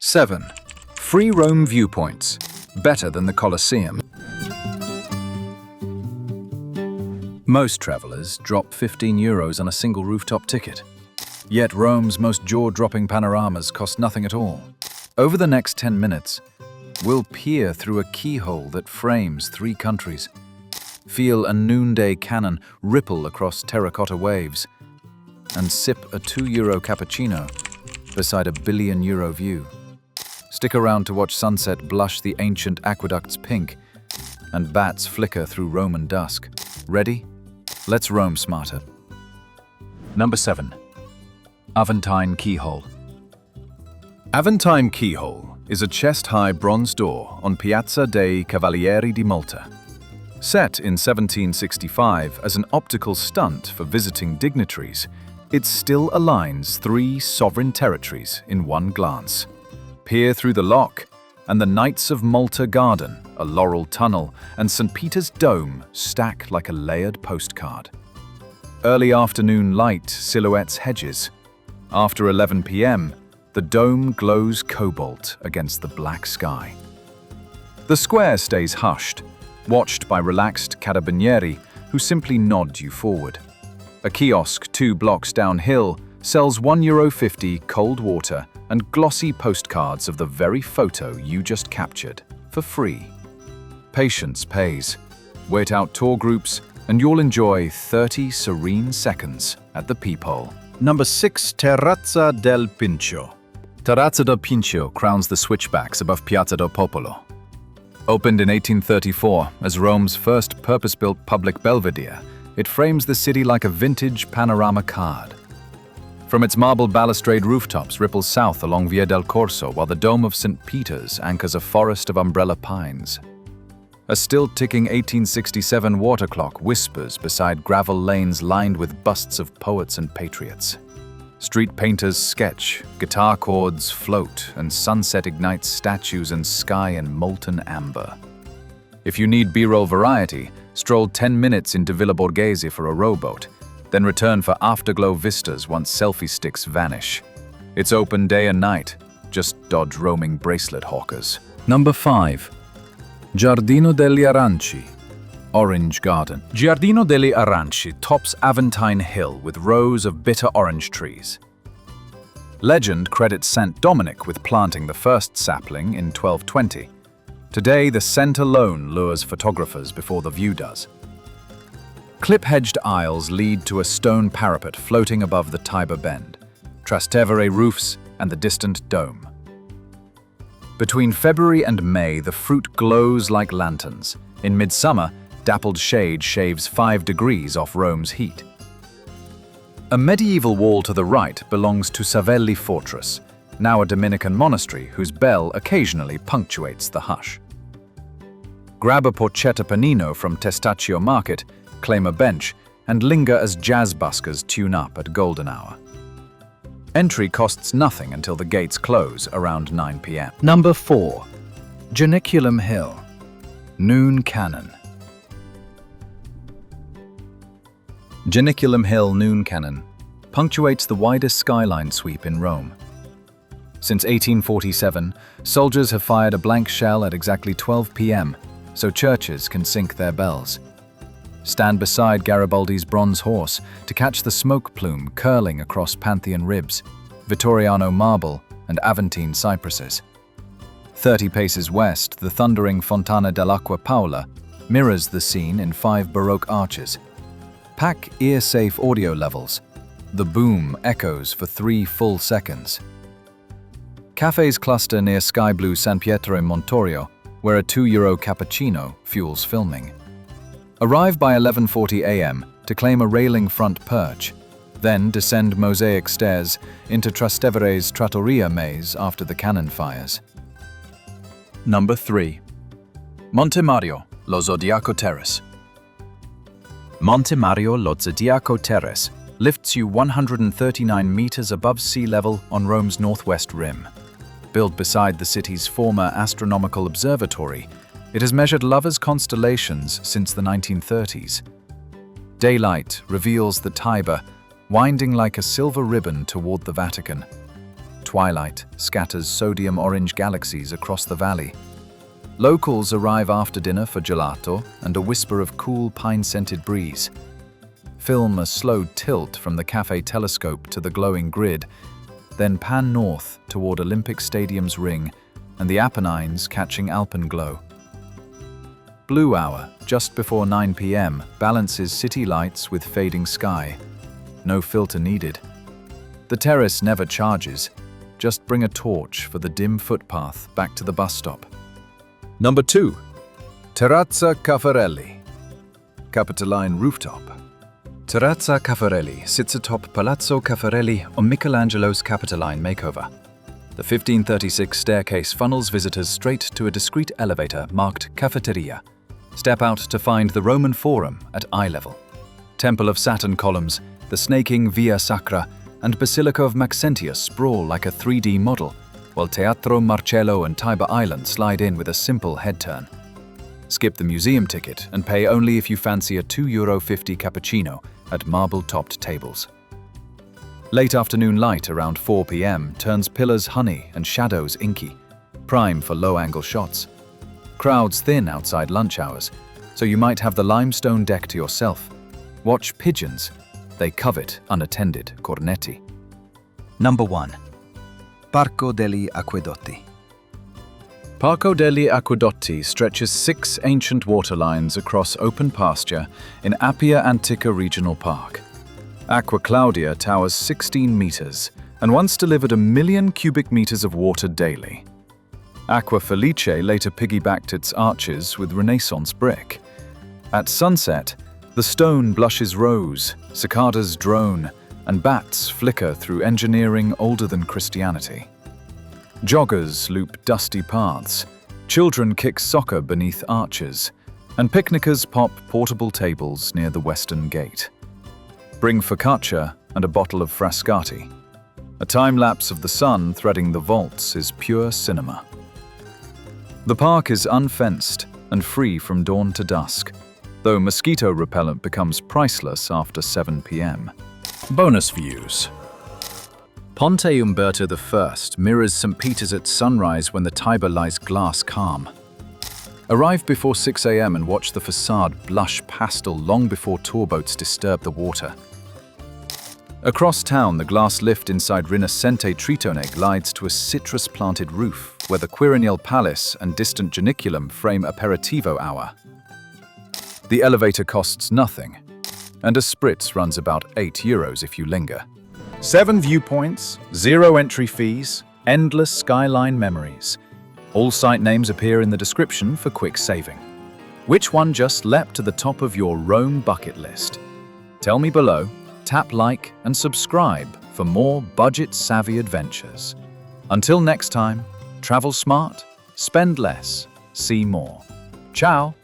7. Free roam viewpoints. Better than the Colosseum. Most travelers drop €15 on a single rooftop ticket. Yet Rome's most jaw-dropping panoramas cost nothing at all. Over the next 10 minutes, we'll peer through a keyhole that frames 3 countries, feel a noonday cannon ripple across terracotta waves, and sip a €2 cappuccino beside a €1 billion view. Stick around to watch sunset blush the ancient aqueducts pink and bats flicker through Roman dusk. Ready? Let's roam smarter. Number 7. Aventine Keyhole. Aventine Keyhole is a chest-high bronze door on Piazza dei Cavalieri di Malta. Set in 1765 as an optical stunt for visiting dignitaries, it still aligns 3 sovereign territories in one glance. Peer through the lock, and the Knights of Malta Garden, a laurel tunnel, and St. Peter's Dome stack like a layered postcard. Early afternoon light silhouettes hedges. After 11 p.m., the dome glows cobalt against the black sky. The square stays hushed, watched by relaxed carabinieri who simply nod you forward. A kiosk 2 blocks downhill sells €1.50 cold water and glossy postcards of the very photo you just captured for free. Patience pays. Wait out tour groups and you'll enjoy 30 serene seconds at the peephole. Number 6. Terrazza del Pincio. Terrazza del Pincio crowns the switchbacks above Piazza del Popolo. Opened in 1834 as Rome's first purpose-built public belvedere, it frames the city like a vintage panorama card. From its marble balustrade rooftops ripples south along Via del Corso, while the dome of St. Peter's anchors a forest of umbrella pines. A still-ticking 1867 water clock whispers beside gravel lanes lined with busts of poets and patriots. Street painters sketch, guitar chords float, and sunset ignites statues and sky in molten amber. If you need B-roll variety, stroll 10 minutes into Villa Borghese for a rowboat, then return for afterglow vistas once selfie sticks vanish. It's open day and night, just dodge roaming bracelet hawkers. Number 5. Giardino degli Aranci. Orange Garden. Giardino degli Aranci tops Aventine Hill with rows of bitter orange trees. Legend credits St. Dominic with planting the first sapling in 1220. Today, the scent alone lures photographers before the view does. Clip-hedged aisles lead to a stone parapet floating above the Tiber Bend, Trastevere roofs, and the distant dome. Between February and May, the fruit glows like lanterns. In midsummer, dappled shade shaves 5 degrees off Rome's heat. A medieval wall to the right belongs to Savelli Fortress, now a Dominican monastery whose bell occasionally punctuates the hush. Grab a porchetta panino from Testaccio Market, claim a bench, and linger as jazz buskers tune up at golden hour. Entry costs nothing until the gates close around 9 p.m. Number 4. Janiculum Hill. Noon Cannon. Janiculum Hill Noon Cannon punctuates the widest skyline sweep in Rome. Since 1847, soldiers have fired a blank shell at exactly 12 p.m., so churches can sync their bells. Stand beside Garibaldi's bronze horse to catch the smoke plume curling across Pantheon ribs, Vittoriano marble, and Aventine cypresses. 30 paces west, the thundering Fontana dell'Acqua Paola mirrors the scene in 5 Baroque arches. Pack ear-safe audio levels. The boom echoes for 3 full seconds. Cafes cluster near sky blue San Pietro in Montorio, where a €2 cappuccino fuels filming. Arrive by 11:40 a.m. to claim a railing front perch, then descend mosaic stairs into Trastevere's trattoria maze after the cannon fires. Number 3. Monte Mario, lo Zodiaco Terrace. Monte Mario, lo Zodiaco Terrace lifts you 139 meters above sea level on Rome's northwest rim. Built beside the city's former astronomical observatory, it has measured lovers' constellations since the 1930s. Daylight reveals the Tiber, winding like a silver ribbon toward the Vatican. Twilight scatters sodium orange galaxies across the valley. Locals arrive after dinner for gelato and a whisper of cool pine-scented breeze. Film a slow tilt from the cafe telescope to the glowing grid, then pan north toward Olympic Stadium's ring and the Apennines catching alpenglow. Blue hour, just before 9 p.m., balances city lights with fading sky. No filter needed. The terrace never charges. Just bring a torch for the dim footpath back to the bus stop. Number 2. Terrazza Caffarelli, Capitoline rooftop. Terrazza Caffarelli sits atop Palazzo Caffarelli on Michelangelo's Capitoline makeover. The 1536 staircase funnels visitors straight to a discreet elevator marked Cafeteria. Step out to find the Roman Forum at eye level. Temple of Saturn columns, the snaking Via Sacra, and Basilica of Maxentius sprawl like a 3D model, while Teatro Marcello and Tiber Island slide in with a simple head turn. Skip the museum ticket and pay only if you fancy a €2.50 cappuccino at marble-topped tables. Late afternoon light around 4 p.m. turns pillars honey and shadows inky, prime for low-angle shots. Crowds thin outside lunch hours, so you might have the limestone deck to yourself. Watch pigeons. They covet unattended cornetti. Number 1. Parco degli Acquedotti. Parco degli Acquedotti stretches 6 ancient water lines across open pasture in Appia Antica Regional Park. Aqua Claudia towers 16 meters and once delivered 1 million cubic meters of water daily. Aqua Felice later piggybacked its arches with Renaissance brick. At sunset, the stone blushes rose, cicadas drone, and bats flicker through engineering older than Christianity. Joggers loop dusty paths, children kick soccer beneath arches, and picnickers pop portable tables near the western gate. Bring focaccia and a bottle of Frascati. A time-lapse of the sun threading the vaults is pure cinema. The park is unfenced and free from dawn to dusk, though mosquito repellent becomes priceless after 7 p.m. Bonus views. Ponte Umberto I mirrors St. Peter's at sunrise when the Tiber lies glass calm. Arrive before 6 a.m. and watch the facade blush pastel long before tour boats disturb the water. Across town, the glass lift inside Rinascente Tritone glides to a citrus-planted roof where the Quirinial Palace and distant Janiculum frame aperitivo hour. The elevator costs nothing, and a spritz runs about €8 if you linger. 7 viewpoints, 0 entry fees, endless skyline memories. All site names appear in the description for quick saving. Which one just leapt to the top of your Rome bucket list? Tell me below, tap like and subscribe for more budget-savvy adventures. Until next time, travel smart, spend less, see more. Ciao!